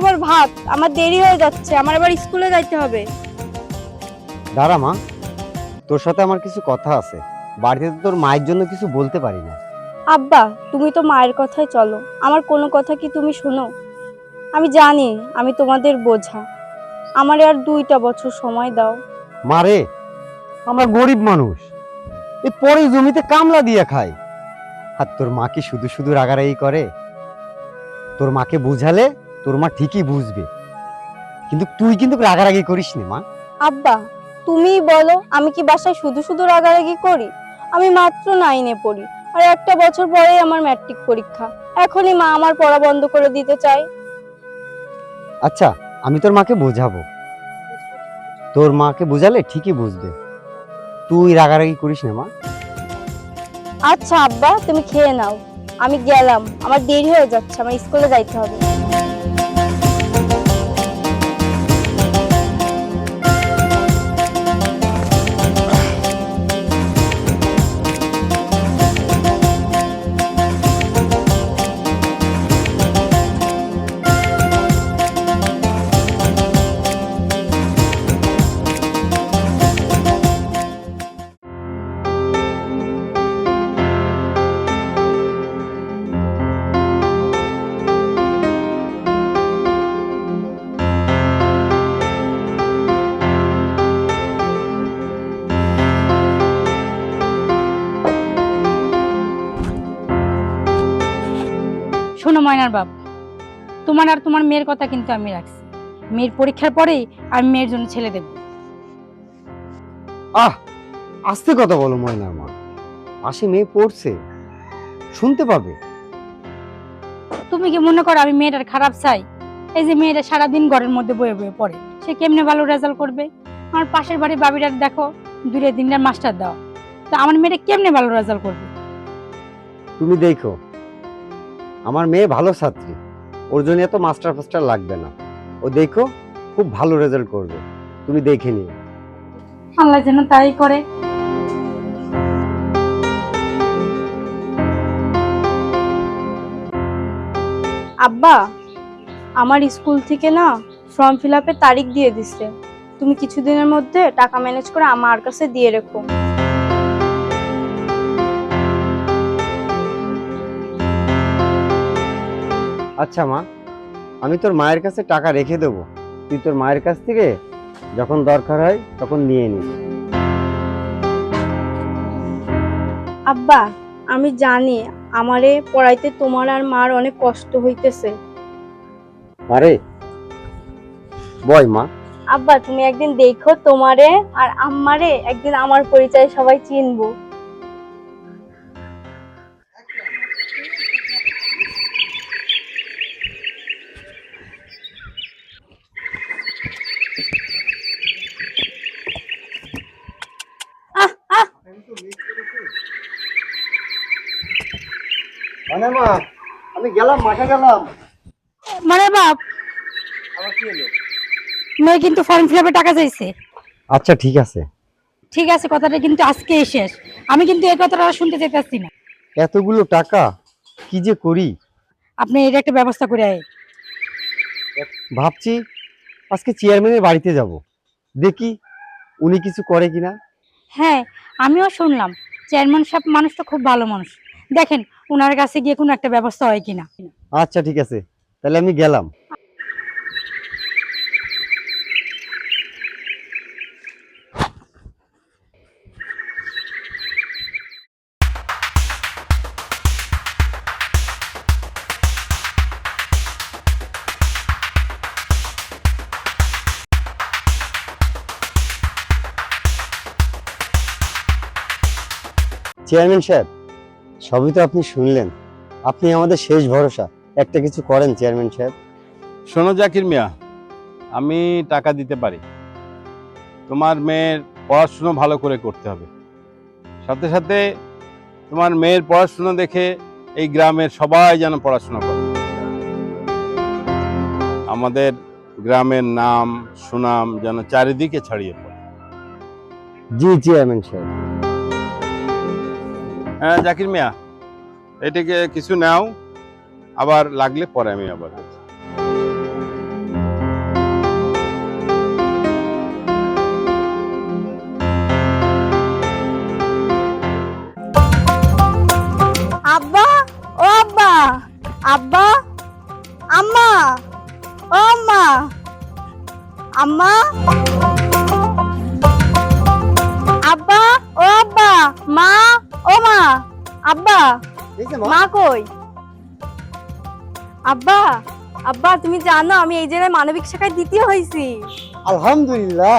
তোমার ভাত, আমার দেরি হয়ে যাচ্ছে, আমার আবার স্কুলে যাইতে হবে। দাঁড়া মা, তোর সাথে আমার কিছু কথা আছে। বাড়িতে তো তোর মায়ের জন্য কিছু বলতে পারি না। আব্বা, তুমি তো মায়ের কথাই চলো, আমার কোনো কথা কি তুমি শোনো? আমি জানি আমি তোমাদের বোঝা, আমারে আর 2টা বছর সময় দাও। মারে, আমরা গরিব মানুষ, এই পরে জমিতে কামলা দিয়ে খাই। আর তোর মা কি শুধু শুধু রাগারাগি করে? তোর মাকে বুঝালে তোর মা ঠিকই বুঝবে, কিন্তু তুই কিন্তু রাগারাগি করিস নি মা। আব্বা, তুমিই বলো, আমি কি বাসায় শুধু শুধু রাগারাগি করি? আমি মাত্র 9-এ পড়ি, আর 1টা বছর পরেই আমার ম্যাট্রিক পরীক্ষা। এখনই মা আমার পড়া বন্ধ করে দিতে চায়। আচ্ছা, আমি তোর মাকে বোঝাবো, তোর মাকে বোঝালে ঠিকই বুঝবে। তুই রাগারাগি করিস না মা। আচ্ছা আব্বা, তুমি খেয়ে নাও, আমি গেলাম, আমার দেরি হয়ে যাচ্ছে, আমার স্কুলে যাইতে হবে। শোনো ময়নার বাপ, তোমার আর তোমার মেয়ের কথা কিন্তু আমি রাখছি। মেয়ের পরীক্ষার পরেই আমি মেয়ের জন্য ছেলে দেব। আহ, আস্তে কথা বলো ময়নার মা, পাশে মেয়ে পড়ছে, শুনতে পাবে। তুমি কি মনে করো আমি মেয়েটার খারাপ চাই? এই যে মেয়েটা সারাদিন ঘরের মধ্যে বয়ে বয়ে পড়ে, সে কেমনে ভালো রেজাল্ট করবে? আমার পাশের বাড়ির বাবিরার দেখো, 2-3 মাস্টার দাও, তা আমার মেয়েটা কেমনে ভালো রেজাল্ট করবে? তুমি দেখো, আমার মেয়ে ভালো ছাত্রী, ওর জন্য এত মাস্টার ফাস্টার লাগবে না। ও দেখো খুব ভালো রেজাল্ট করবে, তুমি দেখে নিও। আল্লাহ যেন তাই করে। আব্বা, আমার স্কুল থেকে না ফর্ম ফিল আপের তারিখ দিয়ে দিচ্ছে, তুমি কিছুদিনের মধ্যে টাকা ম্যানেজ করে আমার কাছে দিয়ে রেখো। আচ্ছা মা, আমি তোর মায়ের কাছে টাকা রেখে দেবো, তুই তোর মায়ের কাছ থেকে যখন দরকার হয় তখন নিয়ে নিস। আব্বা, আমি জানি আমারে পড়াইতে তোমার আর মার অনেক কষ্ট হইতেছে। আরে বয় মা। আব্বা, তুমি একদিন দেখো তোমারে আর আম্মারে, একদিন আমার পরিচয় সবাই চিনবো। আহ আহ মানে মা, আমি গেলাম, মাঠে গেলাম। মানে বাপ, আমার কি হলো? মেয়ে কিন্তু ফর্ম ফিল আপে টাকা চাইছে। আচ্ছা ঠিক আছে। ঠিক আছে, কথাটা কিন্তু আজকেই শেষ। আমি কিন্তু এই কথাটা আর শুনতে চাইতেছি না। এতগুলো টাকা কি যে করি, আপনি এর একটা ব্যবস্থা করে আয়। ভাবছি আজকে চেয়ারম্যানের বাড়িতে যাব, দেখি উনি কিছু করে কিনা। হ্যাঁ, আমিও শুনলাম চেয়ারম্যান সাহেব মানুষটা খুব ভালো মানুষ। দেখেন ওনার কাছে গিয়ে কোনো একটা ব্যবস্থা হয় কিনা। আচ্ছা ঠিক আছে, তাহলে আমি গেলাম। চেয়ারম্যান সাহেব, সবই তো আপনি শুনলেন, আপনি আমাদের শেষ ভরসা, একটা কিছু করেন চেয়ারম্যান সাহেব। শোনো জাকির মিয়া, আমি টাকা দিতে পারি, তোমার মেয়ের পড়াশুনো ভালো করে করতে হবে। সাথে সাথে তোমার মেয়ের পড়াশুনো দেখে এই গ্রামের সবাই যেন পড়াশোনা করে, আমাদের গ্রামের নাম সুনাম যেন চারিদিকে ছড়িয়ে পড়ে। জি চেয়ারম্যান সাহেব। হ্যাঁ জাকির মিয়া, এটাকে কিছু নাও, আবার লাগলে পরে আমি আবার বলছি। আম্মা, আব্বা, ও আব্বা, মা, ও মা, আব্বা, এই যে মা, মা কই? আব্বা, আব্বা তুমি জানো আমি এই জেলায় মানবিক শাখায় দ্বিতীয় হয়েছি। আলহামদুলিল্লাহ।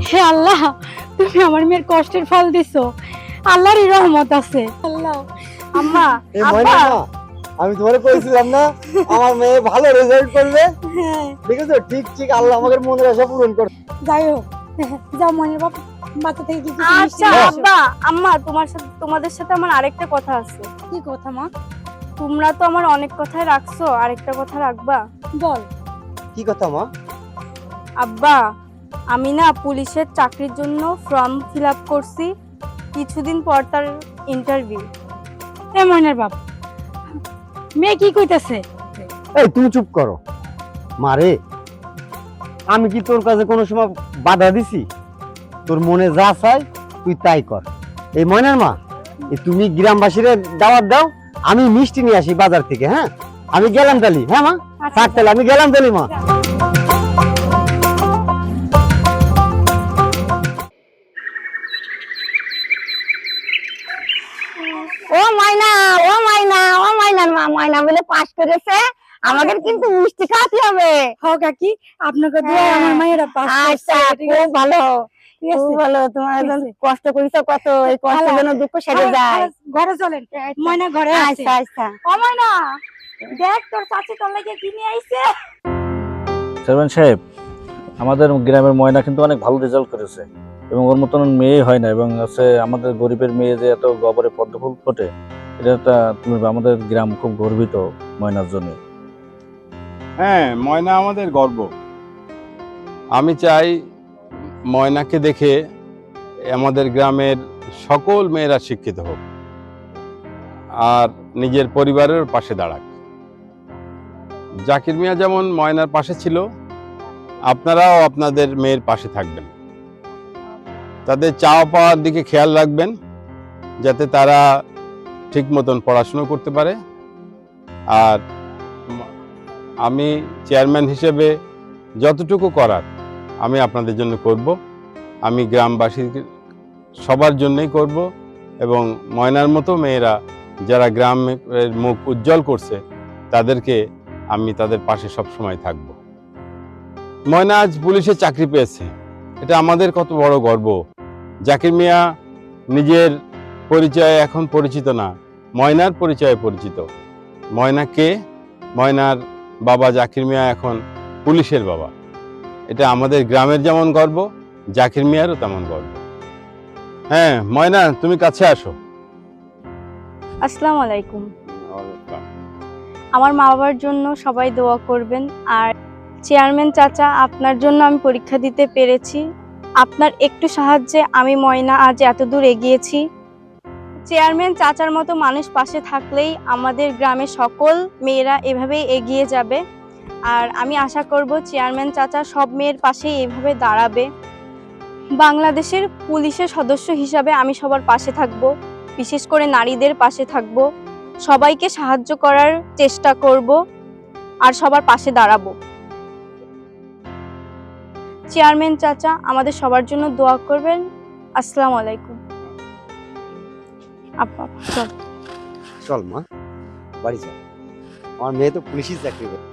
হে আল্লাহ, তুমি আমার মেয়ের কষ্টের ফল দিছো। আল্লাহরই রহমত আছে। আল্লাহ, আম্মা, এই আব্বা, ময়না মা, আমি তোমারে কইছিলাম না আমার মেয়ে ভালো রেজাল্ট করবে। হ্যাঁ, দেখেছো, ঠিক ঠিক আল্লাহ আমাদের মনের আশা পূরণ করে। যাই হোক, যাও মনের বাচ্চা থেকে কি কিছু মিষ্টি আচ্ছা নিয়ে এসো। আব্বা, আম্মা তোমাদের সাথে আমার আরেকটা কথা আছে। কি কথা মা? তোমরা তো আমার অনেক কথাই রাখছো, আরেকটা কথা রাখবা? বল। কি কথা মা? আব্বা, আমি না পুলিশের চাকরির জন্য ফর্ম ফিল আপ করছি, কিছুদিন পর তার ইন্টারভিউ। এ মনের বাপ, মেয়ে কি কইতাছে? এই তুমি চুপ করো মারে। আমি কি তোর কাছে কোনো সময় বাধা দিছি? তোর মনে যা চাই তুই তাই কর। এই ময়নার মা, এই তুমি গ্রামবাসীরে দাওয়াত দাও, আমি মিষ্টি নিয়ে আসি বাজার থেকে। হ্যাঁ, আমি গেলাম তালি। হ্যাঁ মা, থাক তাহলে, আমি গেলাম তালি মা। ও মাইনা, ও মাইনা, ও মাইনার মা, ময়না বলে পাস করেছে, আমাকে কিন্তু মিষ্টি খাওয়াতে হবে। হ কাকি, আপনাকে দোয়া আমার মায়েরা পাস আচ্ছা, করছে। ঠিক খুব আছে, ভালো, ঠিক আছে। খুব ভালো। তোমার ঠিক একদম আছে। কষ্ট করিছো কত, এই কষ্টের জন্য দুঃখ সেরে যায়। ঘরে চলেন, ময়না ঘরে আছে। আচ্ছা আচ্ছা। ও ময়না, দেখ তোর চাচি তোর লাগে কি নিয়ে আইছে। চেয়ারম্যান সাহেব, আমাদের গ্রামের ময়না কিন্তু অনেক ভালো রেজাল্ট করেছে এবং ওর মতন মেয়ে হয় না, এবং আছে আমাদের গরিবের মেয়ে যে এত গবরে পদ্মফুল ফোটে, এটা একটা আমাদের গ্রাম খুব গর্বিত ময়নার জন্য। হ্যাঁ, ময়না আমাদের গর্ব। আমি চাই ময়নাকে দেখে আমাদের গ্রামের সকল মেয়েরা শিক্ষিত হোক আর নিজের পরিবারের পাশে দাঁড়াক। জাকির মিয়া যেমন ময়নার পাশে ছিল, আপনারাও আপনাদের মেয়ের পাশে থাকবেন। তাদের চাওয়া পাওয়ার দিকে খেয়াল রাখবেন যাতে তারা ঠিক মতন পড়াশুনো করতে পারে। আর আমি চেয়ারম্যান হিসেবে যতটুকু করার আমি আপনাদের জন্য করব, আমি গ্রামবাসীর সবার জন্যই করব, এবং ময়নার মতো মেয়েরা যারা গ্রামের মুখ উজ্জ্বল করছে তাদেরকে আমি তাদের পাশে সব সময় থাকব। ময়না আজ পুলিশে চাকরি পেয়েছে, এটা আমাদের কত বড় গর্ব। জাকির মিয়া নিজের পরিচয়ে এখন পরিচিত না, ময়নার পরিচয়ে পরিচিত। ময়না কে? ময়নার বাবা জাকির মিয়া এখন পুলিশের বাবা। এটা আমাদের গ্রামের যেমন গর্ব, জাকির মিয়ারও তেমন গর্ব। হ্যাঁ ময়না, তুমি কাছে আসো। আসসালামু আলাইকুম। আমার মা বাবার জন্য সবাই দোয়া করবেন। আর চেয়ারম্যান চাচা, আপনার জন্য আমি পরীক্ষা দিতে পেরেছি। আপনার একটু সাহায্যে আমি ময়না আজ এত দূর এগিয়েছি। চেয়ারম্যান চাচার মতো মানুষ পাশে থাকলেই আমাদের গ্রামের সকল মেয়েরা এভাবেই এগিয়ে যাবে। আর আমি আশা করব চেয়ারম্যান চাচা সব মেয়ের পাশেই এভাবে দাঁড়াবে। বাংলাদেশের পুলিশের সদস্য হিসাবে আমি সবার পাশে থাকব, বিশেষ করে নারীদের পাশে থাকব, সবাইকে সাহায্য করার চেষ্টা করব আর সবার পাশে দাঁড়াবো। চেয়ারম্যান চাচা, আমাদের সবার জন্য দোয়া করবেন। আসসালামু আলাইকুম। আপা চল। চল মা, বাড়ি চল, আমার মেয়ে তো পুলিশের চাকরি করে।